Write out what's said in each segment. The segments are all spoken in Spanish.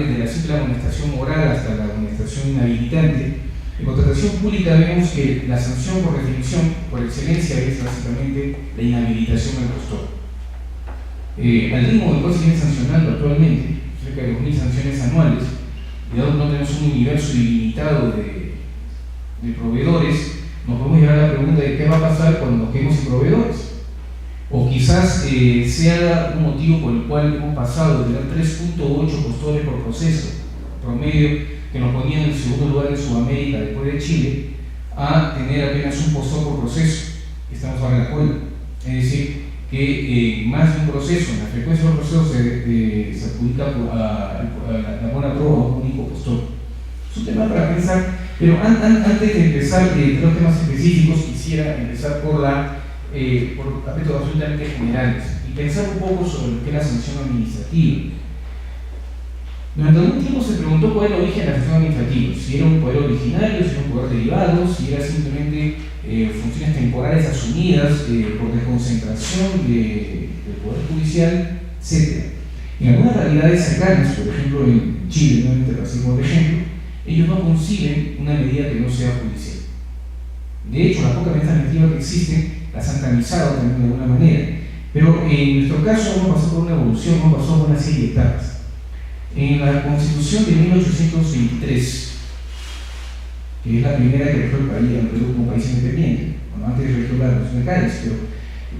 desde la simple amonestación moral hasta la amonestación inhabilitante, en contratación pública vemos que la sanción por definición, por excelencia, es básicamente la inhabilitación del postor. Al ritmo del cual se viene sancionando actualmente, cerca de 2.000 sanciones anuales, y dado que no tenemos un universo ilimitado de proveedores, nos podemos llevar a la pregunta de qué va a pasar cuando nos quedemos sin proveedores. O quizás sea un motivo por el cual hemos pasado de tener 3.8 postores por proceso promedio, que nos ponían en el segundo lugar en Sudamérica después de Chile, a tener apenas un postor por proceso, que estamos ahora en la cola. Es decir, que más de un proceso, en la frecuencia de los procesos se adjudica la buena prueba a un único postor. Es un tema para pensar, pero antes de empezar los temas específicos, quisiera empezar por aspectos absolutamente generales y pensar un poco sobre lo que es la sanción administrativa. Durante algún tiempo se preguntó cuál era el origen de la sanción administrativa, si era un poder originario, si era un poder derivado, si era simplemente funciones temporales asumidas por desconcentración del poder judicial, etc. En algunas realidades cercanas, por ejemplo en Chile, nuevamente para seguir por ejemplo, ellos no conciben una medida que no sea judicial. De hecho, las pocas medidas administrativas que existen las han tamizado también de alguna manera, pero en nuestro caso hemos pasado por una evolución, hemos pasado por una serie de etapas. En la Constitución de 1823, que es la primera que regió el país, el Perú como país independiente, bueno, antes regió la Constitución de Cádiz, pero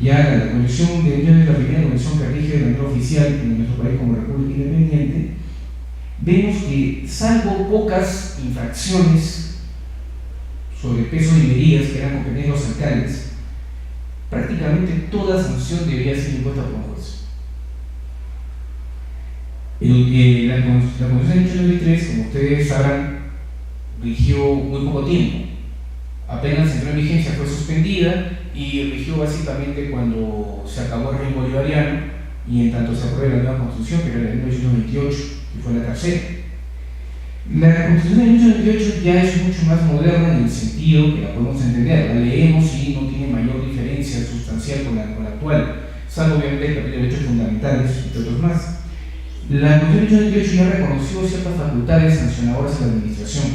ya la Constitución de 1823 es la primera constitución que rige de manera oficial en nuestro país como República Independiente. Vemos que, salvo pocas infracciones sobre pesos y medidas que eran competencias de los alcaldes, prácticamente toda sanción debería ser impuesta por un juez. La Constitución de 1893, como ustedes sabrán, rigió muy poco tiempo. Apenas entró en vigencia, fue suspendida y rigió básicamente cuando se acabó el régimen bolivariano y en tanto se aprueba la nueva Constitución, que era la de 1928, que fue la tercera. La Constitución de 1928 ya es mucho más moderna en el sentido que la podemos entender, la leemos y no tiene mayor diferencia sustancial con la actual, salvo obviamente el capítulo de derechos fundamentales y otros más. La Constitución de 1928 ya reconoció ciertas facultades sancionadoras a la administración,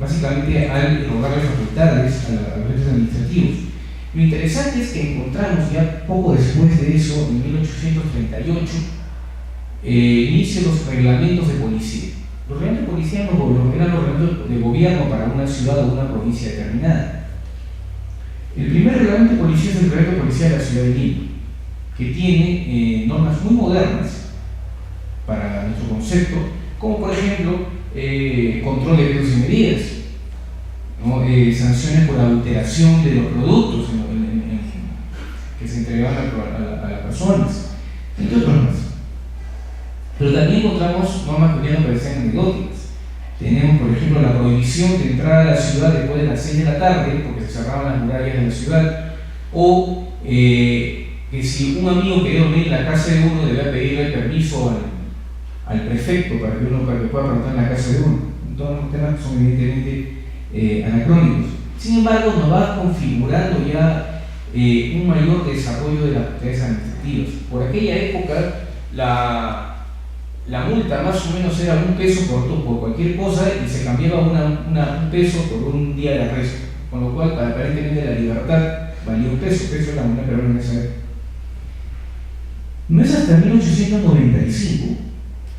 básicamente al rogarle facultades a los entes administrativos. Lo interesante es que encontramos ya poco después de eso, en 1838, inicio los reglamentos de policía. Los reglamentos de policía eran los reglamentos de gobierno para una ciudad o una provincia determinada. El primer reglamento de policía es el reglamento de policía de la ciudad de Lima, que tiene normas muy modernas para nuestro concepto, como por ejemplo control de pesos y medidas, ¿no? Sanciones por alteración de los productos que se entregaban a las personas, entre otros más. Pero también encontramos normas que ya no parecen anecdóticas. Tenemos, por ejemplo, la prohibición de entrar a la ciudad después de las 6 de la tarde, porque se cerraban las murallas de la ciudad, o que si un amigo quería dormir en la casa de uno, debía pedirle permiso al prefecto para que pueda preguntar en la casa de uno. Todos los temas que son evidentemente anacrónicos. Sin embargo, nos va configurando ya un mayor desarrollo de las autoridades administrativas. Por aquella época, la multa más o menos era $1 por cualquier cosa y se cambiaba un peso por un día de arresto, con lo cual aparentemente la libertad valía $1, peso es la moneda peruana en esa época. No es hasta 1895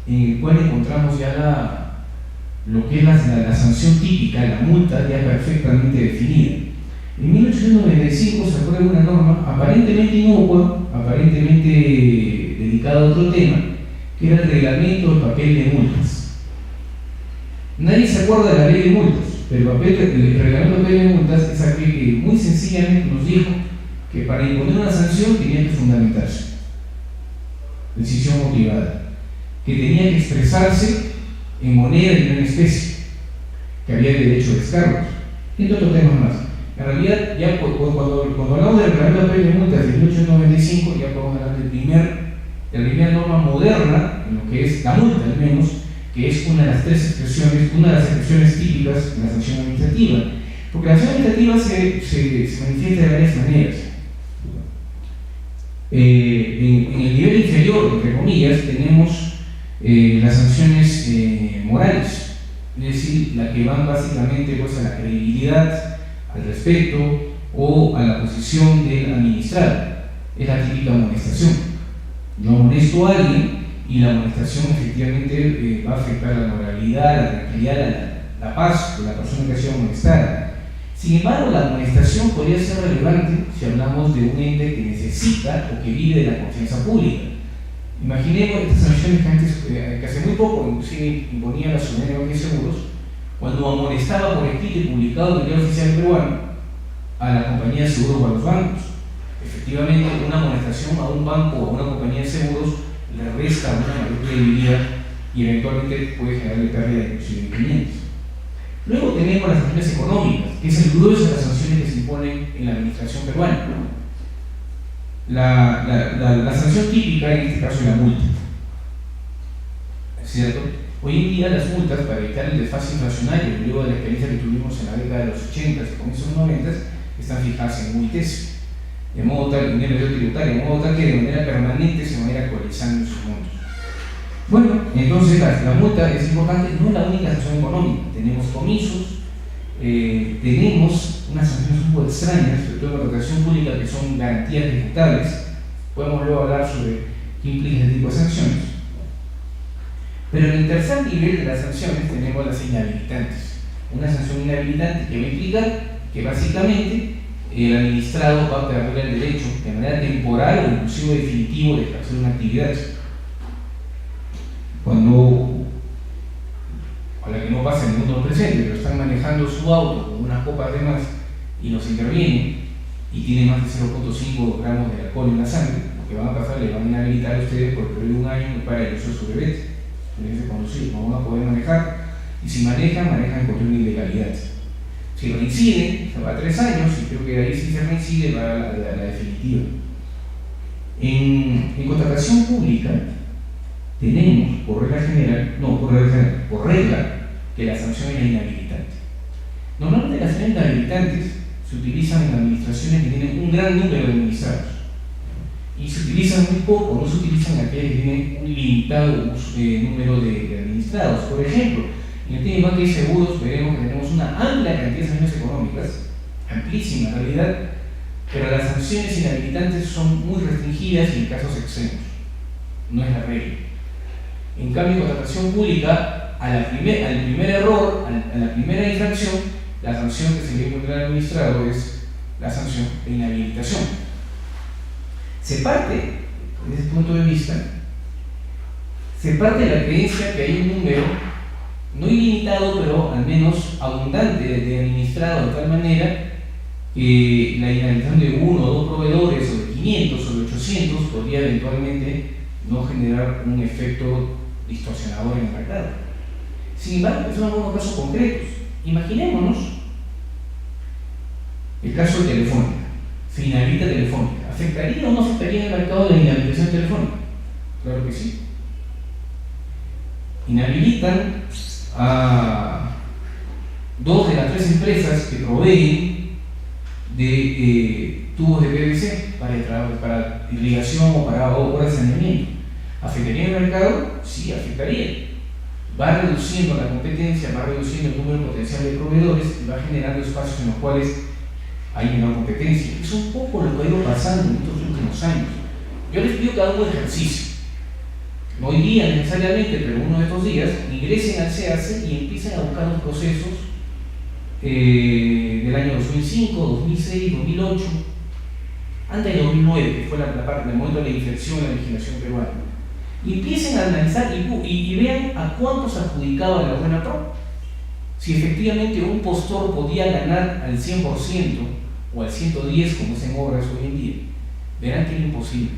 en el cual encontramos ya lo que es la sanción típica, la multa ya perfectamente definida. En 1895 se aprueba una norma aparentemente inocua, aparentemente dedicada a otro tema, que era el reglamento del papel de multas. Nadie se acuerda de la ley de multas, pero el reglamento del papel de multas es aquel que muy sencillamente nos dijo que para imponer una sanción tenía que fundamentarse, decisión motivada, que tenía que expresarse en moneda y no en especie, que había derecho a descargos, y otros temas más. En realidad, ya cuando hablamos del reglamento del papel de multas de 1895, ya podemos hablar de la primera norma moderna, en lo que es la multa al menos, que es una de las expresiones típicas de la sanción administrativa. Porque la sanción administrativa se manifiesta de varias maneras. En el nivel inferior, entre comillas, tenemos las sanciones morales, es decir, las que van básicamente pues, a la credibilidad, al respeto o a la posición del administrado. Es la típica amonestación. Yo amonesto a alguien y la amonestación efectivamente va a afectar la moralidad, la tranquilidad, la paz de la persona que ha sido amonestada. Sin embargo, la amonestación podría ser relevante si hablamos de un ente que necesita o que vive de la confianza pública. Imaginemos estas sanciones que antes, que hace muy poco, inclusive imponía la Ciudadanía de Banca y Seguros, cuando amonestaba por escrito y publicado en el Diario Oficial Peruano a la compañía de seguros o a los bancos. Efectivamente, una amonestación a un banco o a una compañía de seguros le resta una mayor credibilidad y eventualmente puede generarle pérdida de clientes. Luego tenemos las sanciones económicas, que es el grueso de las sanciones que se imponen en la administración peruana. La sanción típica en este caso es la multa, ¿cierto? Hoy en día las multas, para evitar el desfase inflacionario, luego de la experiencia que tuvimos en la década de los 80 y comienzos de los 90, están fijadas en UITs, de modo tal, en el derecho tributario, de modo tal que de manera permanente se van a ir actualizando sus montos. Bueno, entonces la multa es importante, no es la única sanción económica. Tenemos comisos, tenemos unas sanciones un poco extrañas, sobre todo en la contratación pública, que son garantías ejecutables. Podemos luego hablar sobre qué implica este tipo de sanciones. Pero en el tercer nivel de las sanciones tenemos las inhabilitantes. Una sanción inhabilitante que va a implicar que básicamente el administrado va a perder el derecho de manera temporal o inclusive definitivo de hacer una actividad. Cuando, ojalá que no pase en el mundo presente, pero están manejando su auto con unas copas de más y los intervienen y tienen más de 0.5 gramos de alcohol en la sangre, lo que van a pasar, le van a inhabilitar a ustedes por el periodo de un año para el uso de su bebé. Tienen que conducir, no van a poder manejar, y si manejan con una ilegalidad. Si reinciden, se va a 3 años, y creo que de ahí si se reincide va a la definitiva. En contratación pública tenemos por regla general, por regla, que la sanción es la inhabilitante. Normalmente las sanciones inhabilitantes se utilizan en administraciones que tienen un gran número de administrados y se utilizan muy poco, no se utilizan aquellas que tienen un limitado número de administrados. Por ejemplo, en el tema de banca y seguros veremos que tenemos una amplia cantidad de sanciones económicas, amplísima en realidad, pero las sanciones inhabilitantes son muy restringidas y en casos extremos. No es la regla. En cambio, en contratación pública, al primer error, a la primera infracción, la sanción que se le encuentra al administrado es la sanción de inhabilitación. Se parte, desde este punto de vista, de la creencia que hay un número, no ilimitado, pero al menos abundante de administrado de tal manera que la inhabilitación de 1 o 2 proveedores, o de 500 o de 800, podría eventualmente no generar un efecto distorsionador en el mercado. Sin embargo, son algunos casos concretos. Imaginémonos el caso de Telefónica. Se inhabilita Telefónica. ¿Afectaría o no afectaría en el mercado la inhabilitación telefónica? Claro que sí. Inhabilitan a 2 de las 3 empresas que proveen de tubos de PVC para irrigación o para obras de saneamiento. ¿Afectaría en el mercado? Sí, afectaría. Va reduciendo la competencia, va reduciendo el número potencial de proveedores y va generando espacios en los cuales hay menor competencia. Es un poco lo que ha ido pasando en estos últimos años. Yo les pido que hagan un ejercicio. No hoy día necesariamente, pero uno de estos días, ingresen al CEACE y empiecen a buscar los procesos del año 2005, 2006, 2008, antes de 2009, que fue la parte del momento de la inflexión en la legislación peruana. Y empiecen a analizar y vean a cuántos adjudicaba la buena pro. Si efectivamente un postor podía ganar al 100% o al 110%, como es en obras hoy en día, verán que era imposible.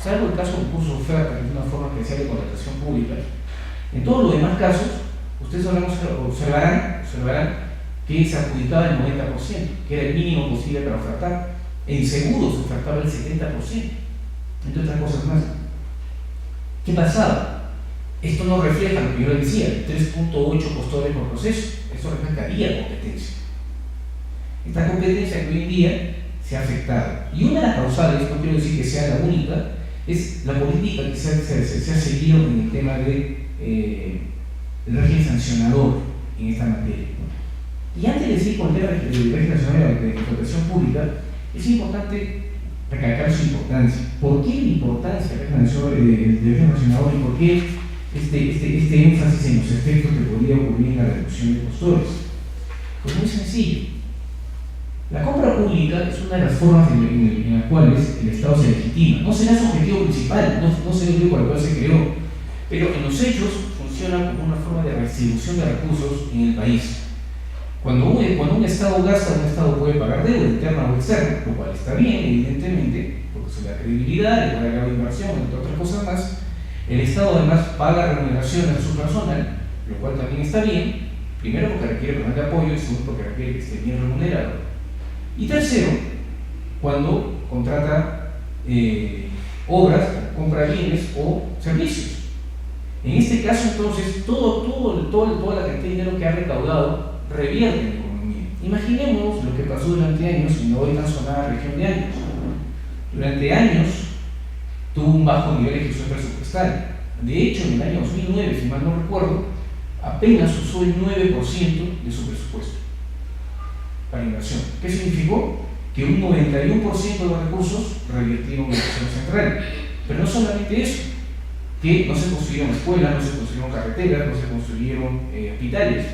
Salvo el caso de concurso de oferta, que es una forma especial de contratación pública. En todos los demás casos, ustedes observarán que se adjudicaba el 90%, que era el mínimo posible para ofertar. En seguros se ofertaba el 70%, entre otras cosas más. ¿Qué pasaba? Esto no refleja lo que yo decía, 3.8 postores por proceso. Eso reflejaría competencia. Esta competencia que hoy en día se ha afectado. Y una de las causales, no quiero decir que sea la única, es la política que se ha seguido en el tema de el régimen sancionador en esta materia, ¿no? Y antes de decir con el régimen sancionador de contratación pública, es importante recalcar su importancia. ¿Por qué la importancia del régimen sancionador y por qué este énfasis en los efectos que podría ocurrir en la reducción de costores? Pues muy sencillo. La compra pública es una de las formas en las cuales el Estado se legitima. No será su objetivo principal, no será el único al cual se creó, pero en los hechos funciona como una forma de redistribución de recursos en el país. Cuando un Estado gasta, un Estado puede pagar deuda interna o externa, lo cual está bien, evidentemente, porque se le da credibilidad, le puede dar inversión, entre otras cosas más. El Estado además paga remuneraciones a su personal, lo cual también está bien, primero porque requiere personal de apoyo y segundo porque requiere que esté bien remunerado. Y tercero, cuando contrata obras, compra bienes o servicios. En este caso, entonces, toda la cantidad de dinero que ha recaudado revierte en la economía. Imaginemos lo que pasó durante años en la hoy tan sonada región de Años. Durante años tuvo un bajo nivel de ejecución presupuestaria. De hecho, en el año 2009, si mal no recuerdo, apenas usó el 9% de su presupuesto para inversión. ¿Qué significó? Que un 91% de los recursos revirtieron en la inversión central. Pero no solamente eso, que no se construyeron escuelas, no se construyeron carreteras, no se construyeron hospitales,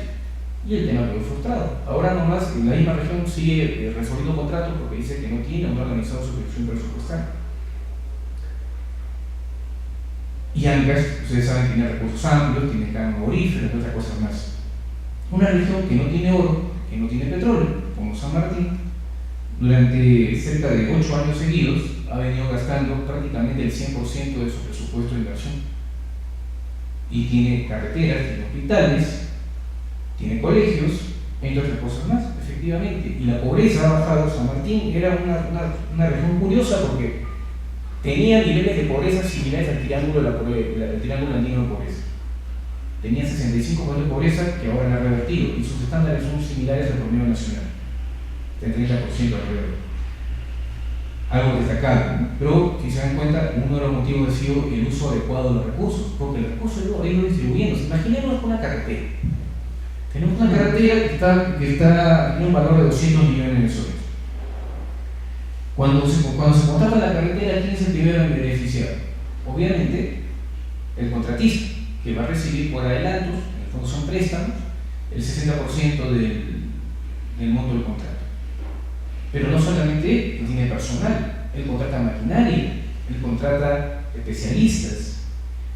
y el tema quedó frustrado. Ahora nomás la misma región sigue resolviendo contratos porque dice que no tiene o no ha organizado su ejecución presupuestaria. Y Ancash, ustedes saben, tiene recursos amplios, tiene cámara aurífera y otras cosas más. Una región que no tiene oro, que no tiene petróleo, como San Martín, durante cerca de 8 años seguidos ha venido gastando prácticamente el 100% de su presupuesto de inversión. Y tiene carreteras, tiene hospitales, tiene colegios, entre otras cosas más, efectivamente. Y la pobreza ha bajado. San Martín era una región curiosa porque tenía niveles de pobreza similares al triángulo andino de pobreza. Tenía 65% de pobreza que ahora la ha revertido y sus estándares son similares al promedio nacional, del 30% alrededor. Algo destacable, ¿no? Pero si se dan cuenta, uno de los motivos ha sido el uso adecuado de los recursos, porque el recurso ha ido distribuyéndose. Imaginemos una carretera. Tenemos una carretera que tiene un valor de 200 millones de soles. Cuando se contrata la carretera, ¿quién es el primero en beneficiar? Obviamente, el contratista, que va a recibir por adelantos, en el fondo son préstamos, el 60% del monto del contrato. Pero no solamente él tiene personal, él contrata maquinaria, él contrata especialistas,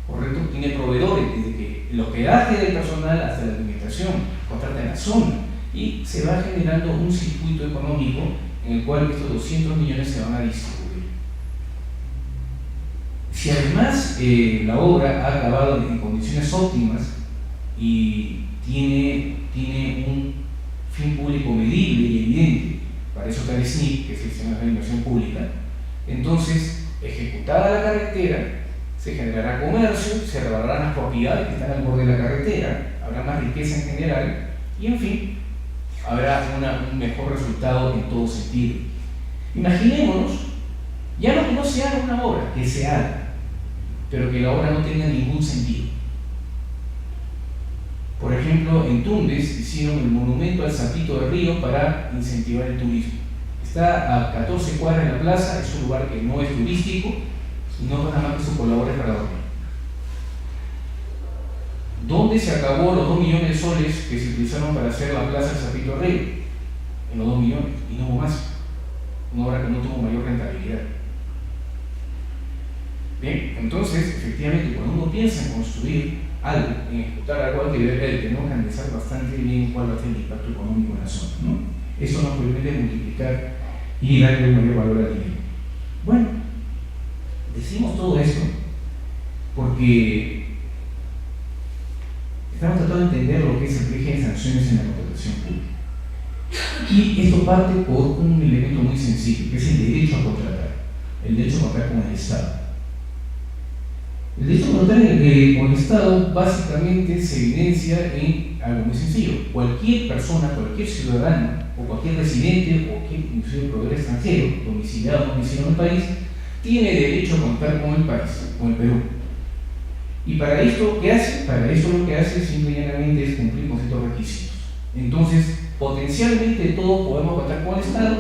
¿correcto? Tiene proveedores, desde que el hospedaje del personal hasta la alimentación, contrata en la zona, y se va generando un circuito económico en el cual estos 200 millones se van a distribuir. Si además la obra ha acabado en condiciones óptimas y tiene un fin público medible y evidente, para eso está el SNIP, que es el Sistema de Inversión Pública, entonces, ejecutada la carretera, se generará comercio, se repararán las propiedades que están al borde de la carretera, habrá más riqueza en general y, en fin, habrá un mejor resultado en todo sentido. Imaginémonos, ya no que no se haga una obra, que se haga, pero que la obra no tenga ningún sentido. Por ejemplo, en Tumbes hicieron el monumento al Sapito de Río para incentivar el turismo. Está a 14 cuadras de la plaza, es un lugar que no es turístico y no nada más que sus colaboradores para dormir. ¿Dónde se acabó los 2 millones de soles que se utilizaron para hacer la plaza del Sapito de Río? En los 2 millones, y no hubo más. Una obra que no tuvo mayor rentabilidad. Bien, entonces, efectivamente, cuando uno piensa en construir algo, en ejecutar algo, tenemos que analizar bastante bien cuál va a ser el impacto económico en la zona, ¿no? Eso nos permite multiplicar y darle un mayor valor al dinero. Bueno, decimos todo esto porque estamos tratando de entender lo que es el régimen de sanciones en la contratación pública. Y esto parte por un elemento muy sencillo, que es el derecho a contratar, el derecho a contratar con el Estado. El derecho a contratar con el Estado básicamente se evidencia en algo muy sencillo. Cualquier persona, cualquier ciudadano, o cualquier residente, o cualquier inclusive proveedor extranjero, domiciliado o domiciliado en el país, tiene derecho a contar con el país, con el Perú. Y para esto, ¿qué hace? Para esto lo que hace simplemente es cumplir con ciertos requisitos. Entonces, potencialmente todos podemos contar con el Estado,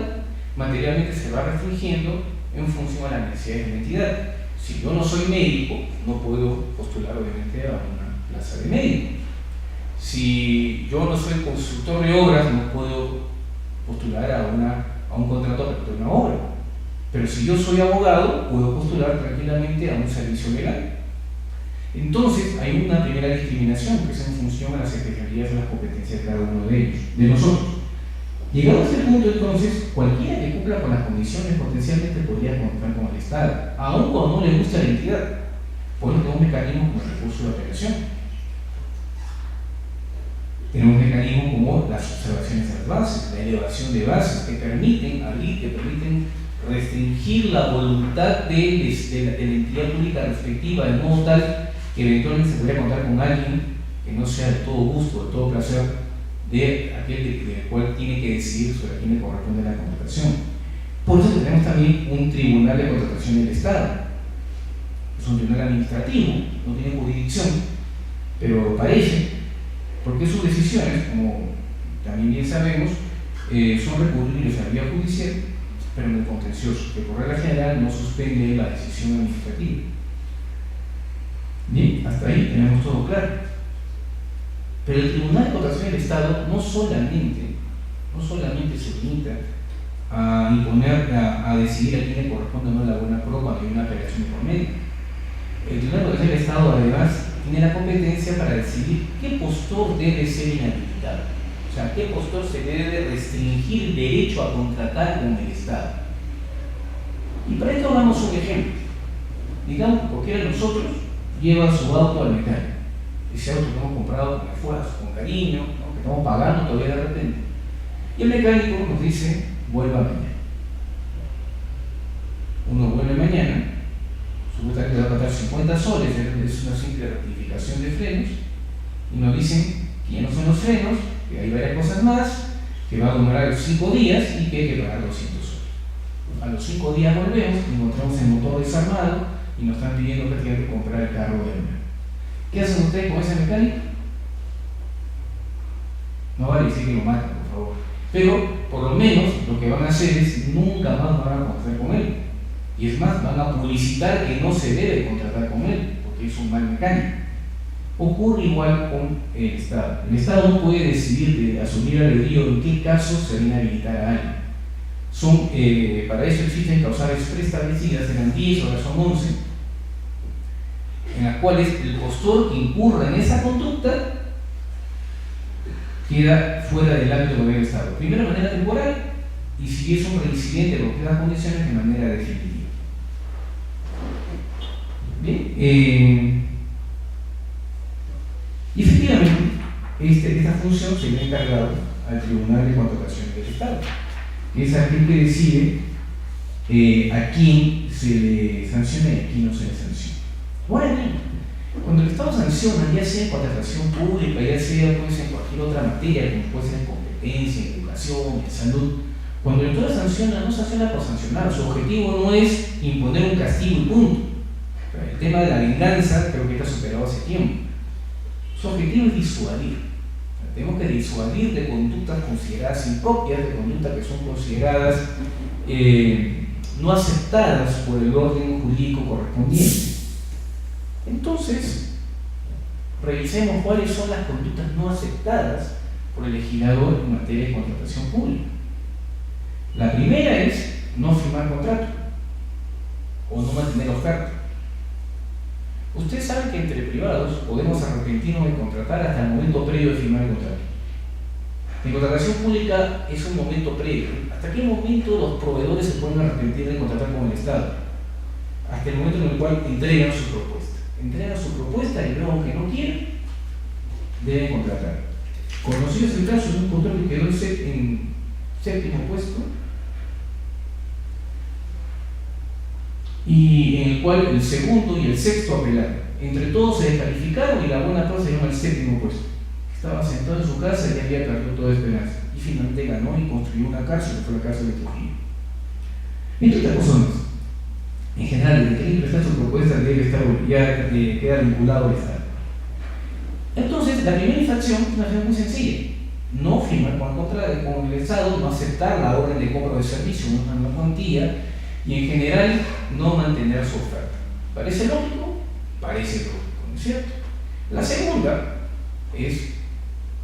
materialmente se va restringiendo en función a las necesidades de la entidad. Si yo no soy médico, no puedo postular obviamente a una plaza de médico. Si yo no soy constructor de obras, no puedo postular a un contrato para una obra. Pero si yo soy abogado, puedo postular tranquilamente a un servicio legal. Entonces, hay una primera discriminación que es en función a las especialidades y las competencias de cada uno de ellos, de nosotros. Llegado a este punto, entonces, cualquiera que cumpla con las condiciones potencialmente podría contar con el Estado, aun cuando no le gusta la entidad. Por eso tenemos mecanismos como el recurso de apelación. Tenemos mecanismos como las observaciones de las bases, la elevación de bases, que permiten abrir, que permiten restringir la voluntad de la entidad pública respectiva, de modo tal que eventualmente se podría contar con alguien que no sea de todo gusto, de todo placer, de aquel del cual tiene que decidir sobre a quién le corresponde la contratación. Por eso tenemos también un tribunal de contratación del Estado. Es un tribunal administrativo, no tiene jurisdicción, pero parece, porque sus decisiones, como también bien sabemos, son recurribles a la vía judicial, pero en el contencioso, que por regla general no suspende la decisión administrativa. Bien, hasta ahí tenemos todo claro. Pero el Tribunal de Contratación del Estado no solamente se limita a imponer, a decidir a quién le corresponde o no la buena prueba cuando hay una apelación por medio. El Tribunal de Contratación del Estado además tiene la competencia para decidir qué postor debe ser inhabilitado. O sea, qué postor se debe restringir el derecho a contratar con el Estado. Y para esto damos un ejemplo. Digamos que cualquiera de nosotros lleva su auto al mecánico. Ese auto que hemos comprado con esfuerzo, con cariño, ¿no? Que estamos pagando todavía de repente. Y el mecánico nos dice, vuelva mañana. Uno vuelve mañana, supuestamente va a costar 50 soles, es una simple rectificación de frenos, y nos dicen que ya no son los frenos, que hay varias cosas más, que va a demorar 5 días y que hay que pagar 200 soles. A los 5 días volvemos, encontramos el motor desarmado y nos están pidiendo que tienen que comprar el carro de nuevo. ¿Qué hacen ustedes con ese mecánico? No vale decir que lo maten, por favor. Pero, por lo menos, lo que van a hacer es nunca más van a contratar con él. Y es más, van a publicitar que no se debe contratar con él, porque es un mal mecánico. Ocurre igual con el Estado. El Estado no puede decidir de asumir albedrío en qué caso se debe inhabilitar a alguien. Para eso existen causales preestablecidas, eran 10, ahora son 11, en las cuales el postor que incurra en esa conducta queda fuera del ámbito de gobierno del Estado. Primero de manera temporal, y si es un reincidente por estas condiciones, de manera definitiva. Bien, y efectivamente, esta función se le ha encargado al Tribunal de Contratación del Estado, que es aquel que decide a quién se le sanciona y a quién no se le sanciona. Ahora bien, cuando el Estado sanciona, ya sea en contratación pública, ya sea pues, en cualquier otra materia, como puede ser en competencia, en educación, en salud, cuando el Estado sanciona, no sanciona por sancionar. Su objetivo no es imponer un castigo y punto. El tema de la venganza creo que está superado hace tiempo. Su objetivo es disuadir. Tenemos que disuadir de conductas consideradas impropias, de conductas que son consideradas no aceptadas por el orden jurídico correspondiente. Entonces, revisemos cuáles son las conductas no aceptadas por el legislador en materia de contratación pública. La primera es no firmar contrato o no mantener oferta. Usted sabe que entre privados podemos arrepentirnos de contratar hasta el momento previo de firmar el contrato. En contratación pública es un momento previo. ¿Hasta qué momento los proveedores se pueden arrepentir de contratar con el Estado? Hasta el momento en el cual entregan su propuesta. Entregan su propuesta y luego, aunque no quieran, deben contratar. Conocido es el caso de un control que quedó en séptimo puesto, y en el cual el segundo y el sexto apelaron. Entre todos se descalificaron y la buena prueba se llama el séptimo puesto. Estaba sentado en su casa y había perdido toda esperanza. Y finalmente ganó y construyó una cárcel, que fue la cárcel de Trujillo. Entre otras razones, En general, desde que alguien presenta su propuesta debe estar ya queda vinculado al Estado. Entonces, la primera infracción es una infracción muy sencilla: no firmar con el Estado, no aceptar la orden de compra de servicio en una cuantía y en general no mantener su oferta. ¿Parece lógico? Parece lógico, ¿no es cierto? La segunda es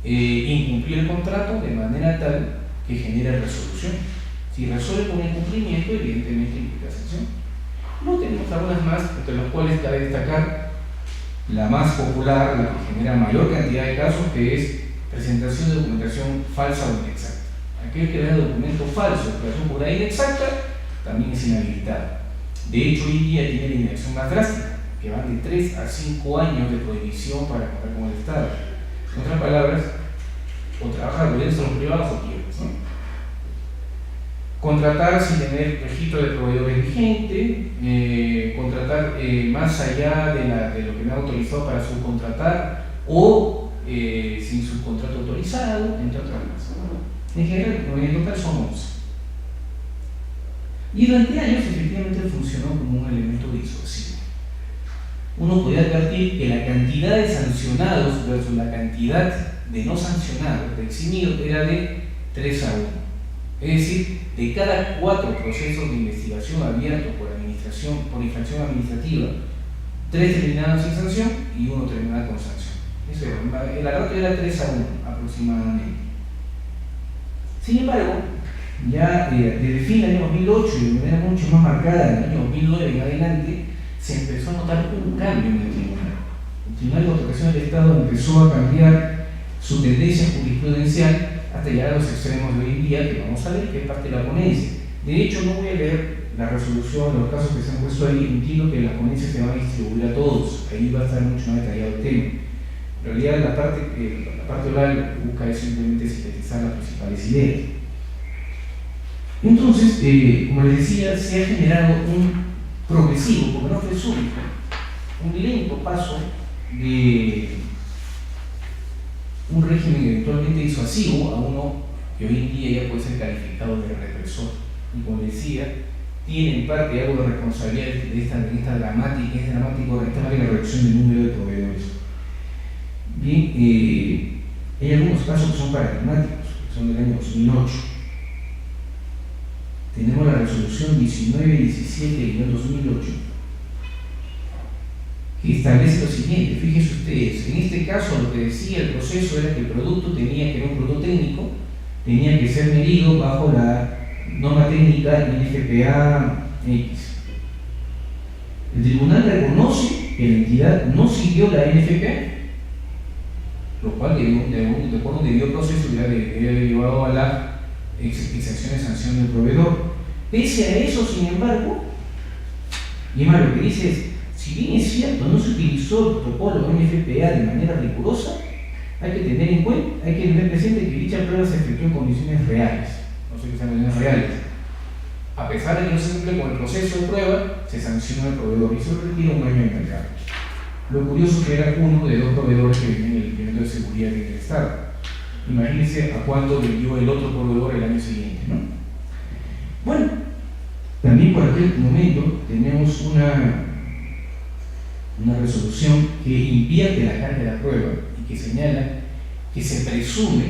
incumplir el contrato de manera tal que genere resolución. Si resuelve con incumplimiento, evidentemente implica sanción. No tenemos algunas más, entre las cuales cabe destacar la más popular, la que genera mayor cantidad de casos, que es presentación de documentación falsa o inexacta. Aquel que da documento falso, declaración jurada inexacta, también es inhabilitado. De hecho, hoy día tiene la inhabilitación más drástica, que van de 3 a 5 años de prohibición para contar con el Estado. En otras palabras, o trabajar gobiernos a los privados o quiebres, ¿no? Contratar sin tener registro de proveedores vigente, contratar más allá de lo que me ha autorizado para subcontratar o sin subcontrato autorizado, entre otras más. En general, en total son 11. Y durante años efectivamente funcionó como un elemento disuasivo. Uno podía advertir que la cantidad de sancionados versus la cantidad de no sancionados, de eximidos, era de 3 a 1. Es decir, de cada 4 procesos de investigación abiertos por infracción administrativa, 3 terminaban sin sanción y 1 terminaba con sanción. Eso era, el ratio era 3 a 1 aproximadamente. Sin embargo, ya desde fin del año 2008 y de manera mucho más marcada en el año 2009 en adelante, se empezó a notar un cambio en el tribunal. El Tribunal de Contratación del Estado empezó a cambiar su tendencia jurisprudencial hasta llegar a los extremos de hoy en día, que vamos a ver, que es parte de la ponencia. De hecho, no voy a leer la resolución, los casos que se han puesto ahí. Entiendo que la ponencia se va a distribuir a todos, ahí va a estar mucho más detallado el tema. En realidad, la parte oral busca es simplemente sintetizar las principales ideas. Entonces, como les decía, se ha generado un progresivo, porque no fue súbito, un lento paso de un régimen eventualmente disuasivo a uno que hoy en día ya puede ser calificado de represor. Y como decía, tiene en parte algo de responsabilidad de esta dramática reducción del número de proveedores. Bien, hay algunos casos que son paradigmáticos, que son del año 2008. Tenemos la resolución 1917-2008, que establece lo siguiente. Fíjense ustedes, en este caso lo que decía el proceso era que el producto que era un producto técnico, tenía que ser medido bajo la norma técnica NFPA-X. El tribunal reconoce que la entidad no siguió la NFPA, lo cual de acuerdo a un debido proceso ya debería haber llevado a la exención de sanción del proveedor. Pese a eso, sin embargo, y más lo que dice es, si bien es cierto, no se utilizó el protocolo NFPA de manera rigurosa, hay que tener presente que dicha prueba se efectuó en condiciones reales, no sé qué sean condiciones reales. A pesar de que no se cumple con el proceso de prueba, se sanciona al proveedor y eso retira un daño en el mercado. Lo curioso es que era uno de 2 proveedores que venían en el incremento de seguridad en el Estado. Imagínense a cuánto vendió el otro proveedor el año siguiente, ¿no? Bueno, también por aquel momento tenemos una resolución que invierte la carga de la prueba y que señala que se presume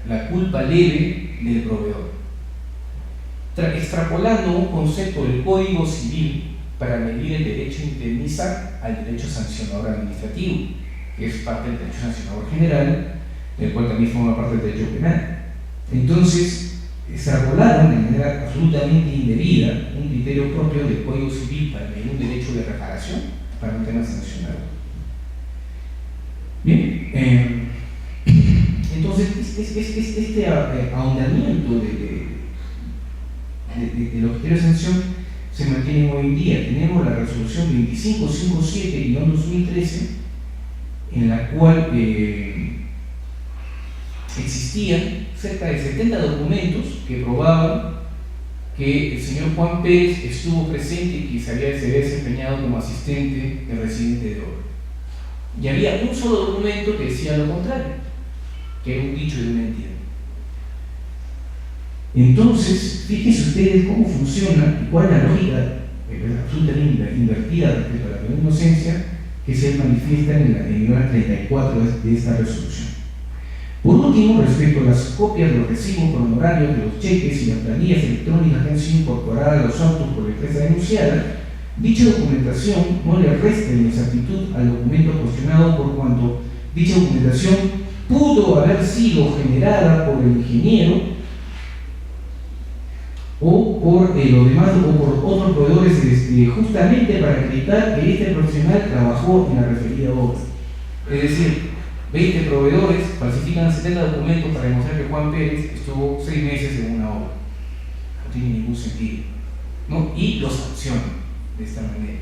la culpa leve del proveedor, extrapolando un concepto del Código Civil para medir el derecho a indemnizar al derecho sancionador administrativo, que es parte del derecho sancionador general, del cual también forma parte del derecho penal. Entonces, extrapolaron de manera absolutamente indebida un criterio propio del Código Civil para medir un derecho de reparación para un tema sancionado. Bien, entonces este ahondamiento de los criterios de sanción se mantiene hoy en día. Tenemos la resolución 2557-2013, en la cual existían cerca de 70 documentos que probaban que el señor Juan Pérez estuvo presente y que se había desempeñado como asistente del residente de obra. Y había un solo documento que decía lo contrario, que era un dicho de una entidad. Entonces, fíjense ustedes cómo funciona y cuál es la lógica absolutamente invertida respecto a la presunción de inocencia que se manifiesta en el nivel 34 de esta resolución. Por último, respecto a las copias de los recibos por honorarios de los cheques y las planillas electrónicas que han sido incorporadas a los autos por la empresa denunciada, dicha documentación no le resta inexactitud al documento cuestionado por cuanto dicha documentación pudo haber sido generada por el ingeniero o por los demás o por otros proveedores justamente para acreditar que este profesional trabajó en la referida obra. Es decir, 20 proveedores falsifican 70 documentos para demostrar que Juan Pérez estuvo 6 meses en una obra. No tiene ningún sentido, ¿no? Y lo sancionan de esta manera.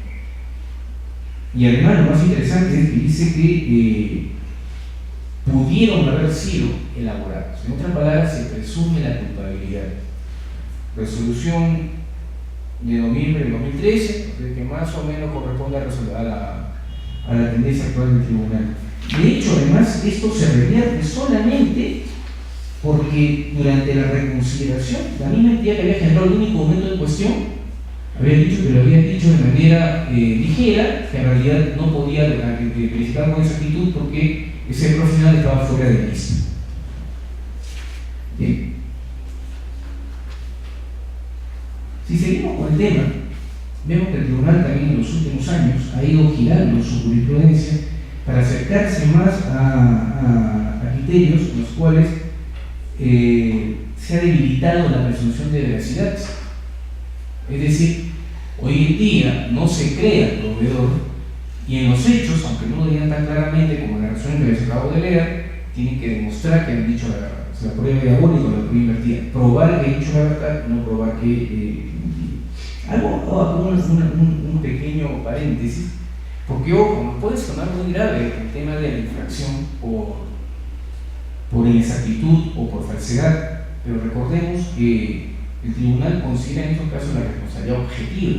Y además lo más interesante es que dice que pudieron haber sido elaborados. En otras palabras, se presume la culpabilidad. Resolución de noviembre de 2013, que más o menos corresponde a la tendencia actual del tribunal. De hecho, además, esto se revierte solamente porque durante la reconsideración, la misma entidad que había generado el único documento en cuestión había dicho que lo había dicho de manera ligera, que en realidad no podía verificar con exactitud porque ese profesional estaba fuera de lista. Bien. Si seguimos con el tema, vemos que el tribunal también en los últimos años ha ido girando su jurisprudencia para acercarse más a criterios en los cuales se ha debilitado la presunción de veracidad. Es decir, hoy en día no se crea el proveedor y en los hechos, aunque no lo digan tan claramente como en la resolución que les acabo de leer, tienen que demostrar que han dicho la verdad. O sea, la prueba diabólica o la prueba invertida. Probar que han dicho la verdad, no probar que... un pequeño paréntesis, porque ojo, nos puede sonar muy grave el tema de la infracción por inexactitud o por falsedad, pero recordemos que el tribunal considera en estos casos la responsabilidad objetiva.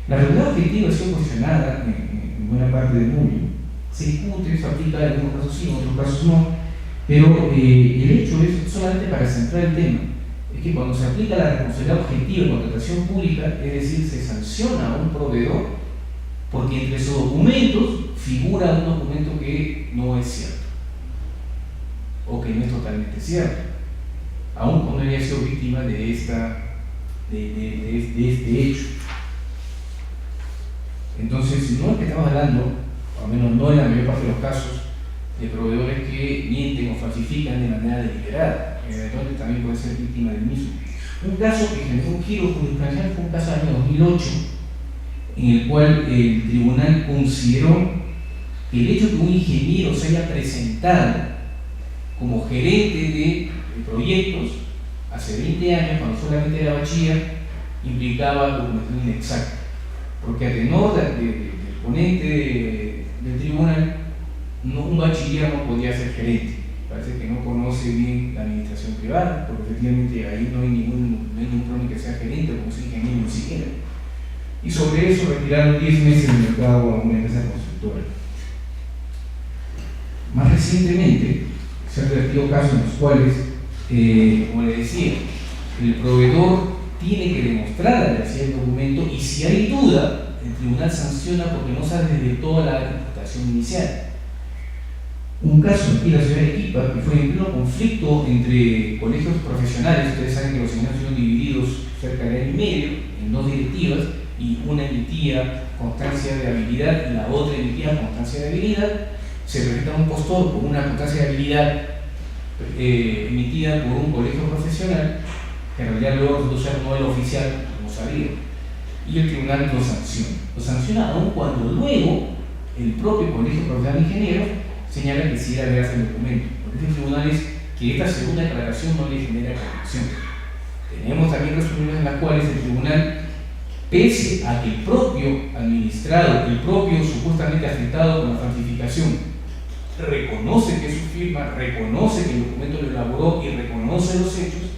La responsabilidad objetiva ha sido cuestionada en buena parte del mundo. Se discute, se aplica en algunos casos sí, en otros casos no, pero el hecho es solamente para centrar el tema. Es que cuando se aplica la responsabilidad objetiva en contratación pública, es decir, se sanciona a un proveedor porque entre sus documentos figura un documento que no es cierto o que no es totalmente cierto, aun cuando haya sido víctima de este hecho. Entonces, no es que estamos hablando, o al menos no en la mayor parte de los casos, de proveedores que mienten o falsifican de manera deliberada, eventualmente también puede ser víctima del mismo. Un caso que generó un giro jurisprudencial fue un caso del año 2008, en el cual el tribunal consideró que el hecho de que un ingeniero se haya presentado como gerente de proyectos hace 20 años, cuando solamente era bachiller, implicaba documentación inexacta, porque a tenor del ponente del tribunal, un bachiller no podía ser gerente. Parece que no conoce bien la administración privada, porque efectivamente ahí no hay ningún problema que sea gerente o como sea ingeniero ni siquiera. Y sobre eso retiraron 10 meses del mercado a una empresa constructora. Más recientemente se han revertido casos en los cuales, como le decía, el proveedor tiene que demostrar la veracidad del documento y si hay duda, el tribunal sanciona porque no sabe desde toda la imputación inicial. Un caso aquí en la ciudad de Arequipa, que fue en pleno conflicto entre colegios profesionales. Ustedes saben que los seminarios fueron divididos cerca de año y medio en 2 directivas, y una emitía constancia de habilidad y la otra emitía constancia de habilidad. Se presenta un postor con una constancia de habilidad emitida por un colegio profesional, que en realidad luego resultó ser no el oficial, como sabía, y el tribunal lo sanciona. Lo sanciona aun cuando luego el propio colegio profesional ingeniero señala que sí era veraz el documento. Lo que dice el tribunal es que esta segunda declaración no le genera convicción. Tenemos también resoluciones en las cuales el tribunal, pese a que el propio administrado, el propio supuestamente afectado con la falsificación, reconoce que es su firma, reconoce que el documento lo elaboró y reconoce los hechos,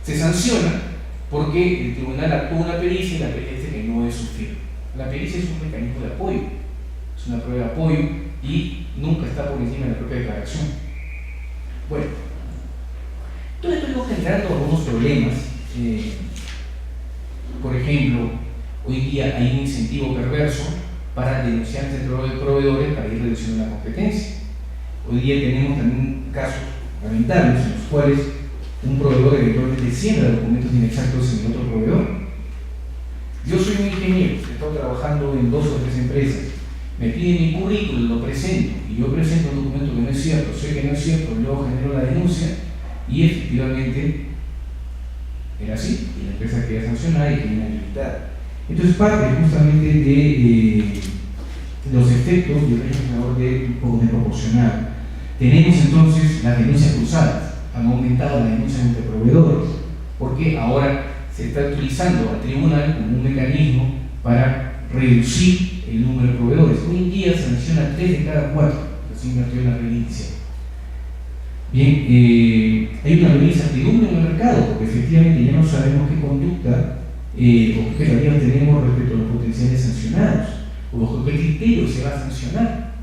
se sanciona porque el tribunal actuó una pericia y la pericia dice que no es su firma. La pericia es un mecanismo de apoyo, es una prueba de apoyo y nunca está por encima de la propia declaración. Bueno, todo esto está generando algunos problemas. Por ejemplo, Hoy día hay un incentivo perverso para denunciantes de proveedores para ir reduciendo la competencia. Hoy día tenemos también casos lamentables en los cuales un proveedor eventualmente siembra documentos inexactos en el otro proveedor. Yo soy un ingeniero, he estado trabajando en 2 o 3 empresas, me piden mi currículum, lo presento, y yo presento un documento que no es cierto, sé que no es cierto, luego genero la denuncia, y efectivamente era así, y la empresa queda sancionada y queda inhabilitada. Entonces parte justamente de los efectos y el régimen de proporcionar. Tenemos entonces las denuncias cruzadas, han aumentado las denuncias entre proveedores, porque ahora se está utilizando al tribunal como un mecanismo para reducir el número de proveedores. Hoy en día se menciona 3 de cada 4, así invirtió en la ley inicial. Bien, hay una gran incertidumbre en el mercado, porque efectivamente ya no sabemos qué conducta o qué teorías tenemos respecto a los potenciales sancionados, o bajo qué criterio se va a sancionar,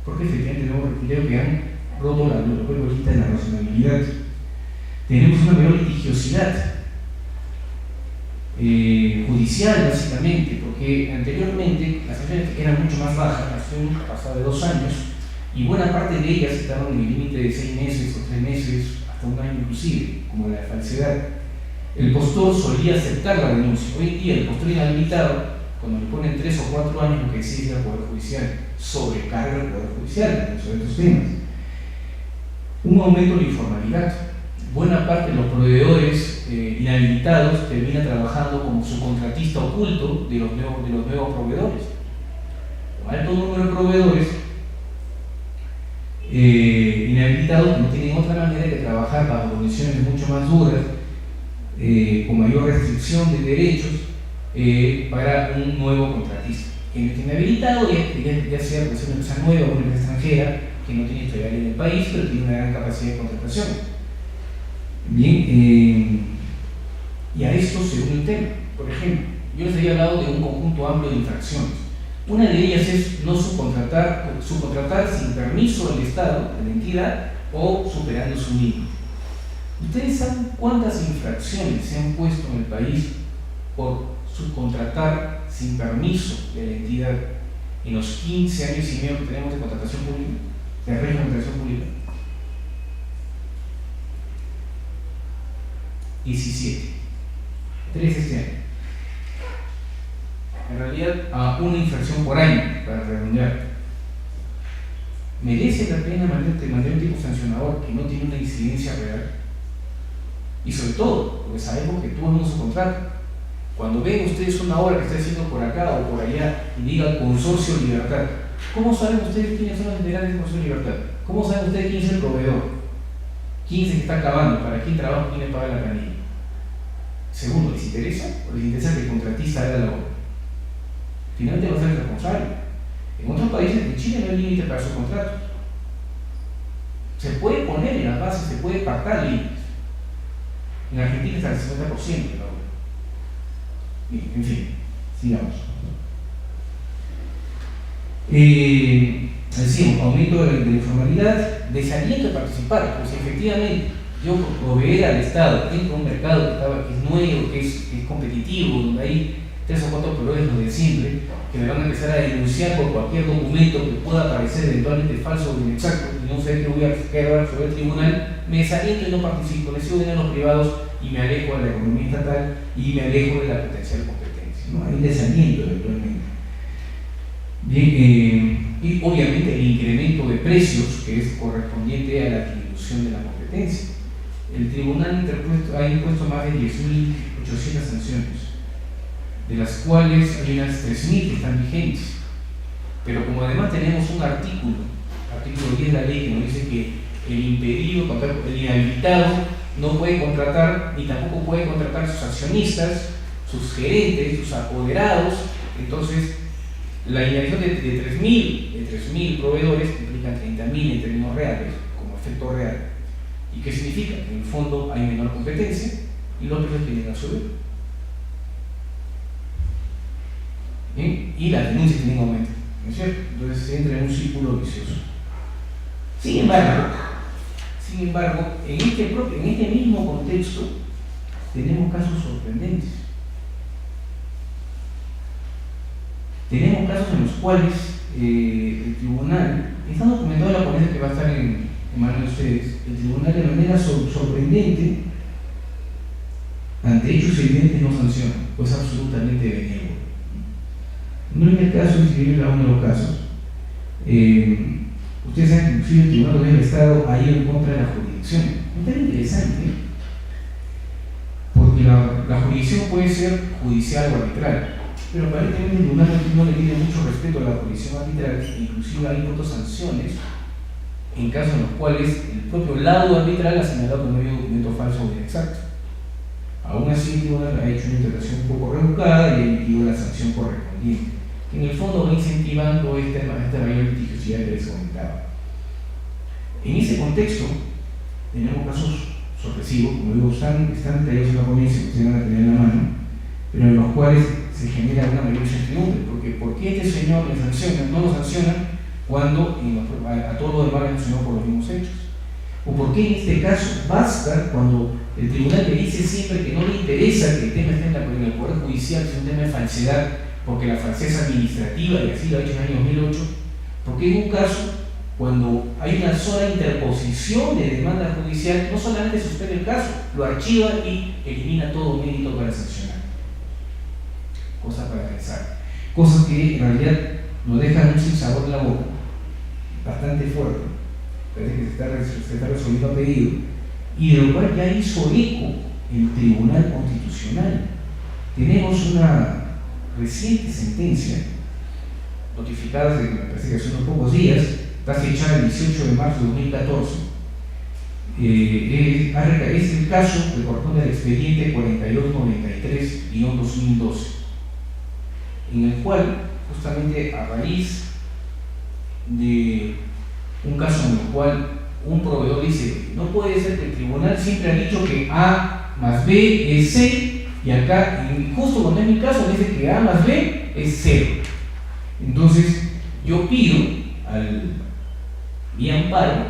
porque efectivamente tenemos criterios que han roto la lista de la razonabilidad. Tenemos una mayor litigiosidad judicial, básicamente, porque anteriormente las sanciones eran mucho más bajas, hace un pasado de 2 años, y buena parte de ellas estaban en el límite de 6 meses o 3 meses, hasta 1 año inclusive, como la de falsedad. El postor solía aceptar la denuncia. Hoy en día el postor inhabilitado, cuando le ponen 3 o 4 años, lo que exige el Poder Judicial, sobrecarga el Poder Judicial sobre estos temas. Un aumento de la informalidad. Buena parte de los proveedores inhabilitados termina trabajando como subcontratista oculto de los nuevos proveedores. Un alto número de proveedores inhabilitados que no tienen otra manera que trabajar bajo condiciones mucho más duras, con mayor restricción de derechos para un nuevo contratista. Quien está inhabilitado ya sea pues, una empresa nueva o una empresa extranjera que no tiene historial en el país, pero tiene una gran capacidad de contratación. Bien, y a esto se une un tema. Por ejemplo, yo les había hablado de un conjunto amplio de infracciones. Una de ellas es no subcontratar sin permiso del Estado, de la entidad, o superando su límite. ¿Ustedes saben cuántas infracciones se han puesto en el país por subcontratar sin permiso de la entidad en los 15 años y medio que tenemos de contratación pública, de régimen de contratación pública? 17. 3 este año. En realidad, a una infracción por año, para redondear. ¿Merece la pena mantener un tipo sancionador que no tiene una incidencia real? Y sobre todo, porque sabemos que tú no su contrato. Cuando ven ustedes una obra que está haciendo por acá o por allá y diga Consorcio Libertad, ¿cómo saben ustedes quiénes son los integrantes del Consorcio Libertad? ¿Cómo saben ustedes quién es el proveedor? ¿Quién es el que está acabando? ¿Para quién trabaja? ¿Quién le paga la planilla? Segundo, ¿les interesa? ¿O les interesa que el contratista haga la obra? Finalmente va a ser responsable. En otros países, en Chile no hay límite para sus contratos. Se puede poner en las bases, se puede pactar límites. En Argentina está el 50% de la obra. Bien, en fin, sigamos. Decimos, aumento de la informalidad, desaliento de participar, pues efectivamente yo proveer al Estado dentro de un mercado que es nuevo, que es competitivo, donde hay 3 o 4 proveedores de siempre, que me van a empezar a denunciar por cualquier documento que pueda parecer eventualmente falso o inexacto y no sé qué voy a quedar sobre el tribunal, me desaliento y no participo, le sigo dinero a los privados y me alejo de la economía estatal y me alejo de la potencial competencia, ¿no? Hay un desaliento eventualmente. Bien, y obviamente el incremento de precios que es correspondiente a la disminución de la competencia. El tribunal ha impuesto más de 10.800 sanciones, de las cuales hay unas 3.000 que están vigentes. Pero como además tenemos un artículo 10 de la ley que nos dice que el impedido, el inhabilitado, no puede contratar ni tampoco puede contratar sus accionistas, sus gerentes, sus apoderados. Entonces, la inhabilitación de 3.000 proveedores implica 30.000 en términos reales, como efecto real. ¿Y qué significa? Que en el fondo hay menor competencia y los precios tienden a subir. ¿Bien? Y las denuncias tienen aumento, ¿no es cierto? Entonces se entra en un círculo vicioso. Sin embargo, en este mismo contexto tenemos casos sorprendentes. casos en los cuales el tribunal, está documentado en la ponencia que va a estar en manos de ustedes, el tribunal de manera sorprendente, ante hechos evidentes, no sanciona, pues absolutamente benévolo. No en el caso, escribir a uno de los casos, ustedes saben que inclusive el Tribunal del Estado ha ido en contra de la jurisdicción. Es tan interesante, porque la jurisdicción puede ser judicial o arbitral, pero aparentemente el tribunal no le tiene mucho respeto a la jurisdicción arbitral, inclusive ha impuesto sanciones en casos en los cuales el propio lado arbitral ha señalado que no había documento falso o inexacto. Aún así, el tribunal ha hecho una interpretación un poco rebuscada y ha emitido la sanción correspondiente, que en el fondo va incentivando esta mayor litigiosidad que les comentaba. En ese contexto, tenemos casos sorpresivos, como digo, están traídos en la ponencia que ustedes van a tener en la mano, pero en los cuales se genera una mayor incertidumbre, porque ¿por qué este señor le sanciona, no lo sanciona cuando a todos los demás le sancionó por los mismos hechos? ¿O por qué en este caso basta cuando el tribunal le dice siempre que no le interesa que el tema esté en el Poder Judicial, que es un tema de falsedad, porque la falsedad es administrativa y así lo ha hecho en el año 2008? Porque en un caso, cuando hay una sola interposición de demanda judicial, no solamente suspende el caso, lo archiva y elimina todo mérito para sancionar. Cosas para pensar. Cosas que en realidad nos dejan un sinsabor en la boca, bastante fuerte. Parece que se está resolviendo a pedido, y de lo cual ya hizo eco el Tribunal Constitucional. Tenemos una reciente sentencia, notificada desde hace unos pocos días, está fechada el 18 de marzo de 2014. Es el caso que corresponde al expediente 4293-2012, en el cual, justamente a raíz de un caso en el cual un proveedor dice, no puede ser que el tribunal siempre ha dicho que A más B es C, y acá, justo cuando es mi caso, dice que A más B es 0. Entonces, yo pido mi amparo